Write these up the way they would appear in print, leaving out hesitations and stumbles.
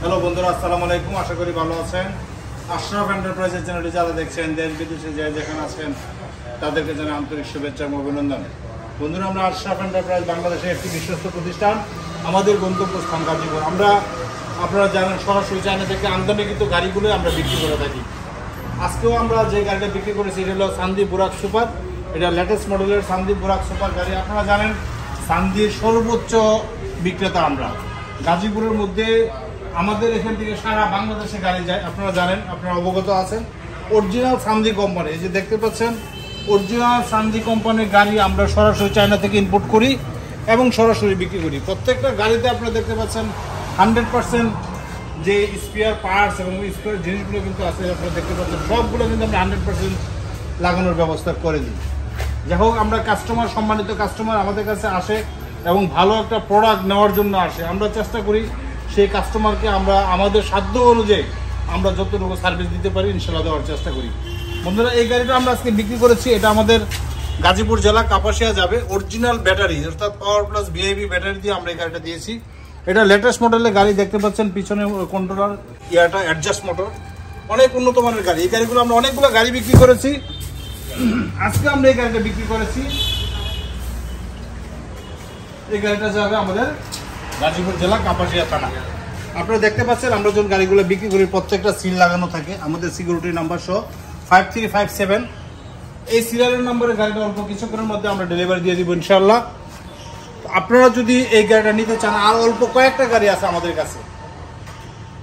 Hello বন্ধুরা, আসসালামু আলাইকুম। আশা করি ভালো আছেন। আশরাফ এন্টারপ্রাইজের চ্যানেলটি যারা দেখছেন, দেশ বিদেশে যে যেখানে আছেন তাদেরকে জানাই আন্তরিক শুভেচ্ছা এবং অভিনন্দন। বন্ধুরা, আমরা আশরাফ এন্টারপ্রাইজ বাংলাদেশের একটি বিশ্বস্ত প্রতিষ্ঠান। আমাদের গন্তব্যস্থান গাজীপুর। আমরা আপনারা জানেন সরাসরি চায়না থেকে আমদানিকৃত গাড়িগুলো আমরা বিক্রি করে থাকি। আজকেও আমরা যে গাড়িটা বিক্রি করেছি এটা হলো সান্দি বুরাক সুপার। এটা লেটেস্ট মডেলের সান্দি বুরাক সুপার গাড়ি। আপনারা জানেন সান্দির সর্বোচ্চ বিক্রেতা আমরা গাজীপুরের মধ্যে। আমাদের এখান থেকে সারা বাংলাদেশে গাড়ি যায়, আপনারা জানেন, আপনারা অবগত আছেন। অরিজিনাল সান্দি কোম্পানি, এই যে দেখতে পাচ্ছেন অরিজিনাল সান্দি কোম্পানির গাড়ি আমরা সরাসরি চায়না থেকে ইম্পোর্ট করি এবং সরাসরি বিক্রি করি। প্রত্যেকটা গাড়িতে আপনারা দেখতে পাচ্ছেন 100% যে স্পেয়ার পার্টস এবং স্পেয়ার জিনিসগুলো কিন্তু আছে, আপনারা দেখতে পাচ্ছেন সবগুলো কিন্তু আমরা 100% লাগানোর ব্যবস্থা করে দিই। যাই হোক, আমরা কাস্টমার, সম্মানিত কাস্টমার আমাদের কাছে আসে এবং ভালো একটা প্রোডাক্ট নেওয়ার জন্য আসে। আমরা চেষ্টা করি সেই কাস্টমারকে আমরা আমাদের সাধ্য অনুযায়ী আমরা যতটুকু সার্ভিস দিতে পারি ইনশাল্লাহ দেওয়ার চেষ্টা করি। বন্ধুরা, এই গাড়িটা আমরা আজকে বিক্রি করেছি। এটা আমাদের গাজীপুর জেলা কাপাসিয়া যাবে। অরিজিনাল ব্যাটারি অর্থাৎ পাওয়ার প্লাস ভিআইপি ব্যাটারি দিয়ে আমরা এই গাড়িটা দিয়েছি। এটা লেটেস্ট মডেলের গাড়ি, দেখতে পাচ্ছেন পিছনে কন্ট্রোলার ইয়াটা অ্যাডজাস্ট মোটর, অনেক উন্নত মানের গাড়ি। এই গাড়িগুলো আমরা অনেকগুলো গাড়ি বিক্রি করেছি। আজকে আমরা এই গাড়িটা বিক্রি করেছি। এই গাড়িটা যাবে আমাদের গাজীপুর জেলা কাপাসিয়া থানা। আপনারা দেখতে পাচ্ছেন আমরা যখন গাড়িগুলো বিক্রি করি প্রত্যেকটা সিল লাগানো থাকে আমাদের সিকিউরিটি নাম্বার সহ 5357। এই সিরিয়ালের নম্বরে গাড়িটা অল্প কিছুক্ষণের মধ্যে আমরা ডেলিভারি দিয়ে দিব ইনশাআল্লাহ। আপনারা যদি এই গাড়িটা নিতে চান, আর অল্প কয়েকটা গাড়ি আছে আমাদের কাছে।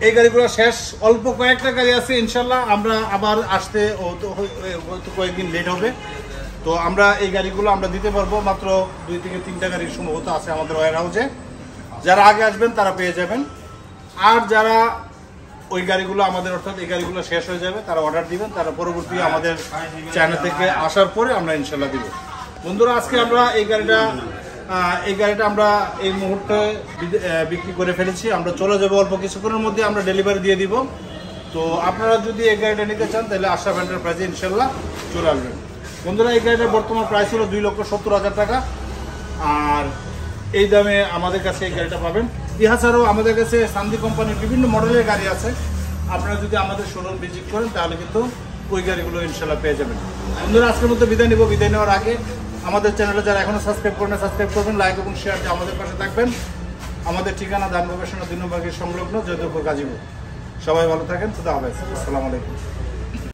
এই গাড়িগুলো শেষ, অল্প কয়েকটা গাড়ি আছে ইনশাআল্লাহ। আমরা আবার আসতে হয়তো কয়েকদিন লেট হবে। তো আমরা এই গাড়িগুলো আমরা দিতে পারবো মাত্র 2 থেকে 3টা গাড়ির সম্ভবত আছে আমাদের ওয়্যার হাউসে। যারা আগে আসবেন তারা পেয়ে যাবেন, আর যারা ওই গাড়িগুলো আমাদের অর্থাৎ এই গাড়িগুলো শেষ হয়ে যাবে তারা অর্ডার দিবেন, তারা পরবর্তী আমাদের চায়না থেকে আসার পরে আমরা ইনশাল্লাহ দিব। বন্ধুরা, আজকে আমরা এই গাড়িটা আমরা এই মুহূর্তে বিক্রি করে ফেলেছি। আমরা চলে যাবো অল্প কিছুক্ষণের মধ্যে, আমরা ডেলিভারি দিয়ে দিব। তো আপনারা যদি এই গাড়িটা নিতে চান তাহলে আশরাফ এন্টারপ্রাইজে ইনশাল্লাহ চলে আসবেন। বন্ধুরা, এই গাড়িটার বর্তমান প্রাইস হলো 2,70,000 টাকা, আর এই দামে আমাদের কাছে এই গাড়িটা পাবেন। ইহা ছাড়াও আমাদের কাছে সান্দি কোম্পানির বিভিন্ন মডেলের গাড়ি আছে। আপনারা যদি আমাদের শোরুম ভিজিট করেন তাহলে কিন্তু ওই গাড়িগুলো ইনশাল্লাহ পেয়ে যাবেন। বন্ধুরা, আজকের মধ্যে বিদায় নিব। বিদায় নেওয়ার আগে আমাদের চ্যানেলে যারা এখনো সাবস্ক্রাইব করেন সাবস্ক্রাইব করবেন, লাইক এবং শেয়ার দিয়ে আমাদের পাশে থাকবেন। আমাদের ঠিকানা দান গবেষণা 2 নম্বর সংলগ্ন জয়দেবপুর গাজীপুর। সবাই ভালো থাকেন। খুদা হাফেজ। আসসালামু আলাইকুম।